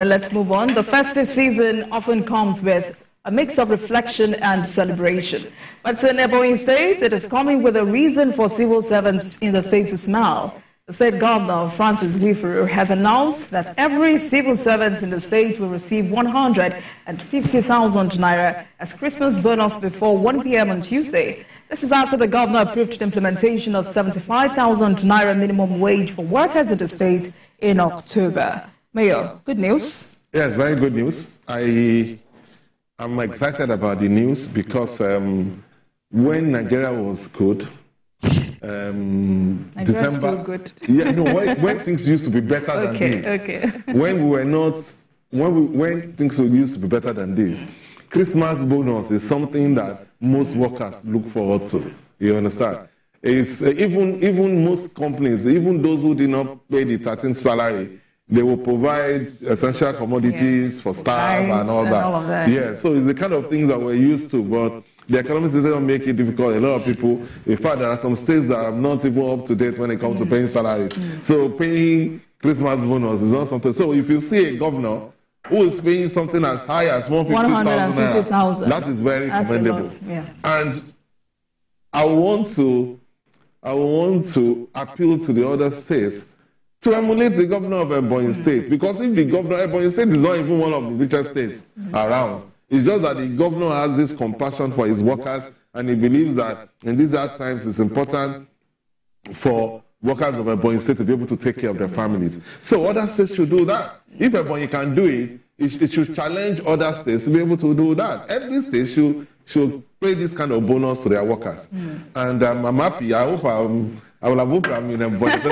Let's move on. The festive season often comes with a mix of reflection and celebration. But in Ebonyi State, it is coming with a reason for civil servants in the state to smile. The state governor, Francis Nwifuru, has announced that every civil servant in the state will receive 150,000 naira as Christmas bonus before 1 p.m. on Tuesday. This is after the governor approved the implementation of 75,000 naira minimum wage for workers in the state in October. Mayor, good news? Yes, very good news. I'm excited about the news because when Nigeria was good, December, still good. Yeah, no, when things used to be better than this. Okay. When we were not, when things used to be better than this, Christmas bonus is something that most workers look forward to. You understand? It's even most companies, even those who did not pay the 13th salary, they will provide essential commodities for staff and all that. Yeah, so it's the kind of things that we're used to, but the economic system don't make it difficult. A lot of people, in fact, there are some states that are not even up to date when it comes to paying salaries. So paying Christmas bonus is not something. So if you see a governor who is paying something as high as 150,000, that is very commendable. Yeah. And I want to appeal to the other states to emulate the governor of Ebonyi State, because if the governor of Ebonyi State is not even one of the richest states around, it's just that the governor has this compassion for his workers, and he believes that in these hard times it's important for workers of Ebonyi State to be able to take care of their families. So other states should do that. If Ebonyi can do it, it should challenge other states to be able to do that. Every state should pay this kind of bonus to their workers. And I'm happy. I hope I will have hoped I'm in Ebonyi so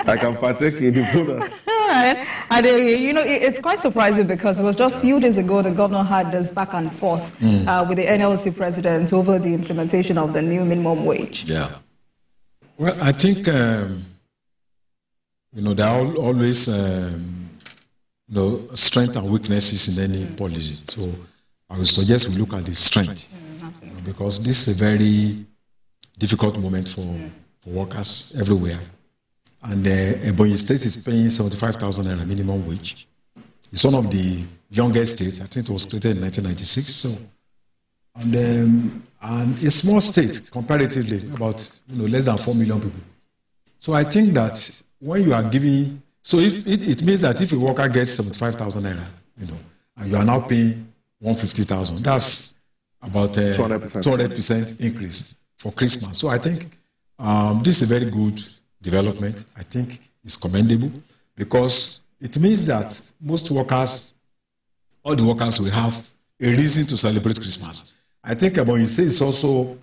I can partake in the bonus. All right. And, it's quite surprising because it was just a few days ago the governor had this back and forth with the NLC president over the implementation of the new minimum wage. Yeah. Well, I think, there are always, strength and weaknesses in any policy. So I would suggest we look at the strength, because this is a very difficult moment for workers everywhere. And Ebonyi State is paying 75,000 naira minimum wage. It's one of the youngest states. I think it was created in 1996. So, and a small state comparatively, about less than 4 million people. So I think that when you are giving, so it means that if a worker gets 75,000 naira, and you are now paying 150,000, that's about a 200% increase for Christmas. So I think this is a very good development. I think it's commendable, because it means that most workers, all the workers, will have a reason to celebrate Christmas. I think Ebonyi State is also,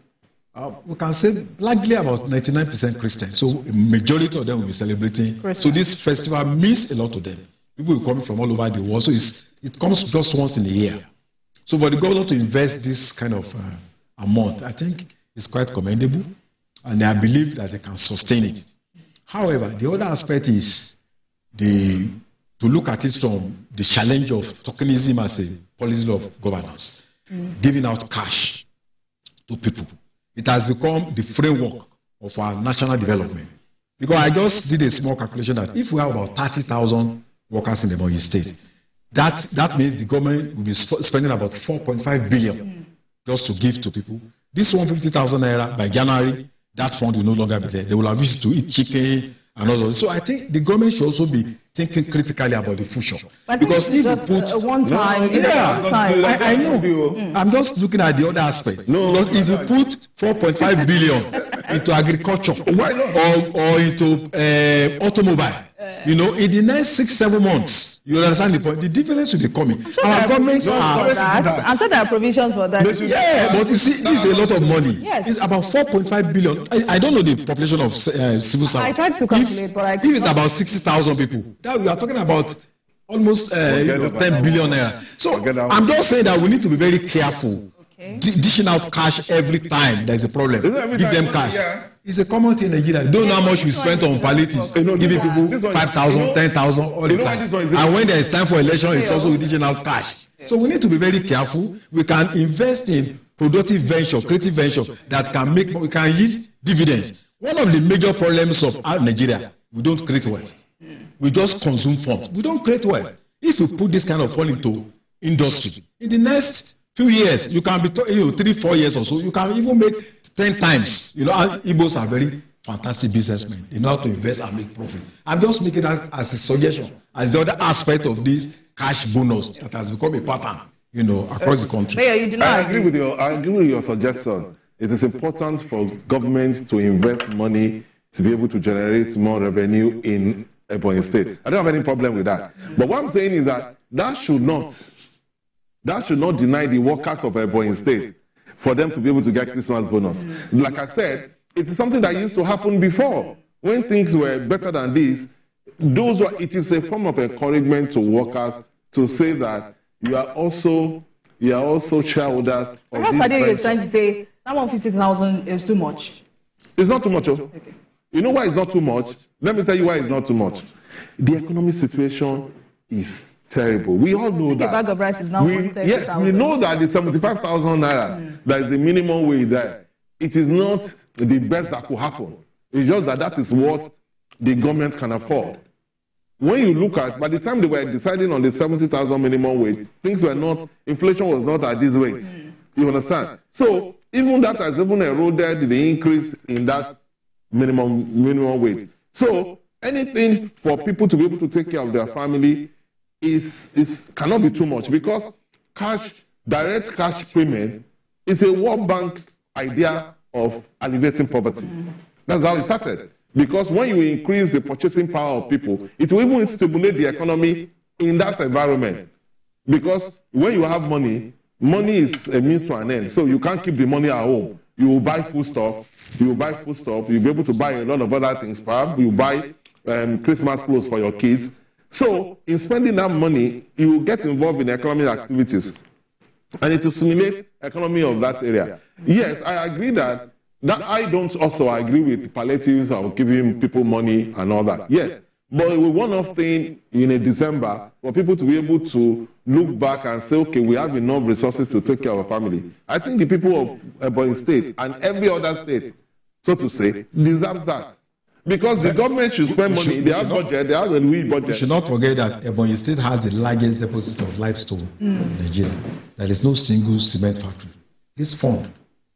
we can say, likely about 99% Christian. So a majority of them will be celebrating Christmas. So this festival means a lot to them. People will come from all over the world. So it comes just once in a year. So for the governor to invest this kind of amount, I think it's quite commendable. And I believe that they can sustain it. However, the other aspect is to look at it from the challenge of tokenism as a policy of governance, giving out cash to people. It has become the framework of our national development. Because I just did a small calculation that if we have about 30,000 workers in the Ebonyi State, that means the government will be spending about 4.5 billion just to give to people. This 150,000 naira by January, that fund will no longer be there. They will have used to eat chicken and all that. So I think the government should also be thinking critically about the future. But because if just you put one time, I know. I'm just looking at the other aspect. Because if you put 4.5 billion into agriculture or into automobile, in the next 6-7 months, you understand the point. The difference will be coming. Our governments are. I'm sure there are provisions for that. Yeah, but you see, this is a lot of money. Yes. It's about 4.5 billion. I don't know the population of civil servants. I tried to calculate, but if it's about 60,000 people, that we are talking about almost 10 billion naira. So I'm just saying that we need to be very careful. Dishing out cash every time there's a problem. Give them cash. It's a common thing in Nigeria. You don't know how much we spent on palliatives, giving people 5,000, 10,000 all the time. And when there is time for election, it's also dishing out cash. So we need to be very careful. We can invest in productive venture, creative venture that can we can yield dividends. One of the major problems of Nigeria, we don't create wealth. We just consume funds. We don't create wealth. If you put this kind of fund into industry, in the next few years, you can be 3-4 years or so, you can even make 10 times. Igbos are very fantastic businessmen. They know how to invest and make profit. I'm just making that as a suggestion, as the other aspect of this cash bonus that has become a pattern, across the country. Mayor, you do not I agree with your suggestion. It is important for government to invest money to be able to generate more revenue in Ebonyi State. I don't have any problem with that. But what I'm saying is that should not deny the workers of Ebonyi State for them to be able to get Christmas bonus. Like I said, it is something that used to happen before. When things were better than this, it is a form of encouragement to workers to say that you are also shareholders. Perhaps Adeoye is trying to say that 150,000 is too much. It's not too much. Okay. You know why it's not too much? Let me tell you why it's not too much. The economic situation is terrible. We all know that. A bag of rice is now 130,000. Yes, we know that the 75,000 naira, that is the minimum wage there. It is not the best that could happen. It's just that is what the government can afford. When you look at, by the time they were deciding on the 70,000 minimum wage, inflation was not at this rate. You understand? So even that has even eroded the increase in that minimum wage. So anything for people to be able to take care of their family cannot be too much, because direct cash payment is a World Bank idea of alleviating poverty. That's how it started. Because when you increase the purchasing power of people, it will even stimulate the economy in that environment. Because when you have money is a means to an end. So you can't keep the money at home. You will buy foodstuff. You'll be able to buy a lot of other things. Perhaps you buy Christmas clothes for your kids. So in spending that money, you will get involved in economic activities. And it will stimulate economy of that area. Yes, I agree that I don't also agree with palliatives of giving people money and all that. Yes, but we want one thing in a December for people to be able to look back and say, okay, we have enough resources to take care of our family. I think the people of Ebonyi State and every other state, so to say, deserves that. Because the government should spend money. They have budget. They have a weak budget. We should not forget that Ebonyi State has the largest deposit of limestone in Nigeria. There is no single cement factory. This fund,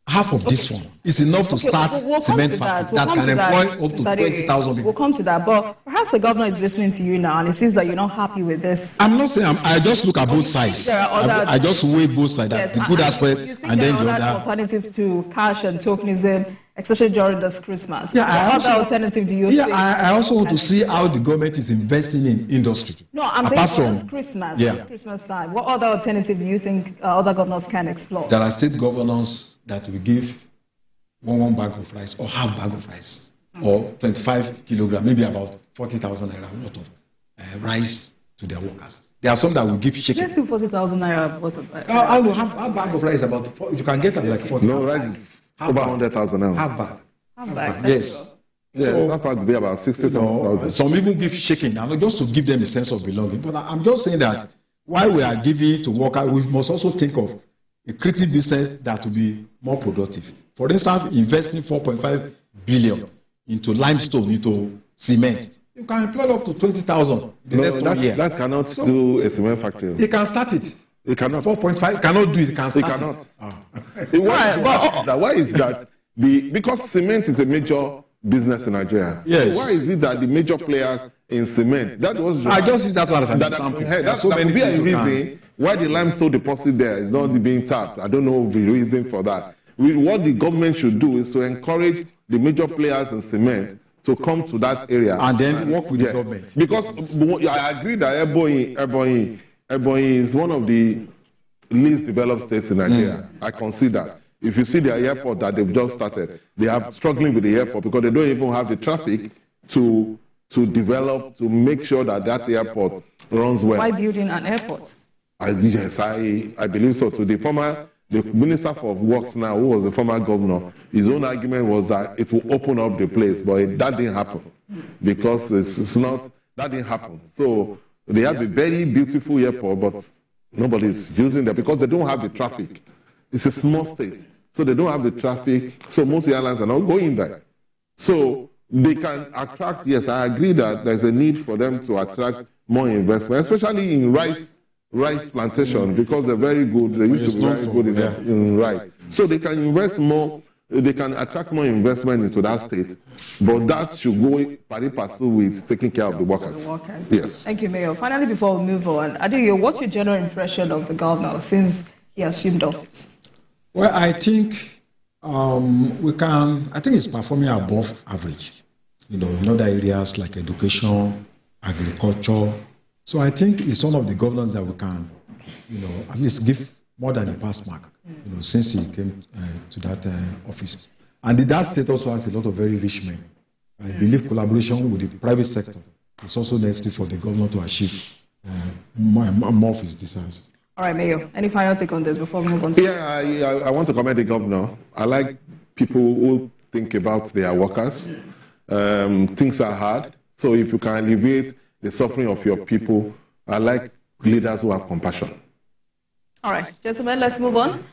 half of this fund, is enough to start cement factory that can employ up to 20,000 people. We'll come to that. But perhaps the governor is listening to you now, and it seems that you're not happy with this. I'm not saying. I just look at both sides. I just weigh both sides. Yes, the good aspect and then the other. Alternatives to cash and tokenism, especially during this Christmas. Yeah, what other alternative do you think? I also want to see how the government is investing in industry. No, I'm saying for this Christmas, this Christmas time. What other alternative do you think other governors can explore? There are state governors that will give one bag of rice or half bag of rice or 25 kilograms, maybe about 40,000 naira worth of rice to their workers. There are some that will give chicken. Just 40,000 naira worth of rice. I will have a bag of rice about you can get like 40. No, rice is over 100,000 now. Half bag. Half bag. Yes. Yes, so, that would be about 60,000. Some even give chicken, just to give them a sense of belonging. But I'm just saying that while we are giving to workers, we must also think of a creative business that will be more productive. For instance, investing 4.5 billion into limestone, into cement, you can employ up to 20,000 the next 1 year. That cannot do a cement factory. They can start it. It cannot. 4.5 cannot do it. It can start it. Why is that? Because cement is a major business in Nigeria. Yes. So why is it that the major players in cement? That was. I just use that one as an example. That's so many reasons why the limestone deposit there is not being tapped. I don't know the reason for that. What the government should do is to encourage the major players in cement to come to that area and then work with the government. Because I agree that Ebonyi is one of the least developed states in Nigeria. I consider. If you see their airport that they've just started, they are struggling with the airport because they don't even have the traffic to develop, to make sure that that airport runs well. Why building an airport? Yes, I believe so. To the Minister for Works now, who was the former governor, his own argument was that it will open up the place, but that didn't happen because that didn't happen. So they have a very beautiful airport, but nobody is using that because they don't have the traffic. It's a small state, so they don't have the traffic. So most airlines are not going there. So they can attract, yes, I agree that there's a need for them to attract more investment, especially in rice plantation, because they're very good. They used to be very good in rice. So they can invest more, they can attract more investment into that state, but that should go pari passu with taking care of the workers. Yes. Thank you, Mayor. Finally, before we move on, Adeyo, what's your general impression of the governor since he assumed office? Well, I think I think it's performing above average, in other areas like education, agriculture. So I think it's one of the governors that we can, at least give more than a pass mark, since he came to that office. And that state also has a lot of very rich men. I believe collaboration with the private sector is also necessary for the governor to achieve more of his desires. All right, Mayor, any final take on this before we move on to I want to commend the governor. I like people who think about their workers. Things are hard, so if you can alleviate the suffering of your people, I like leaders who have compassion. All right, gentlemen, let's move on.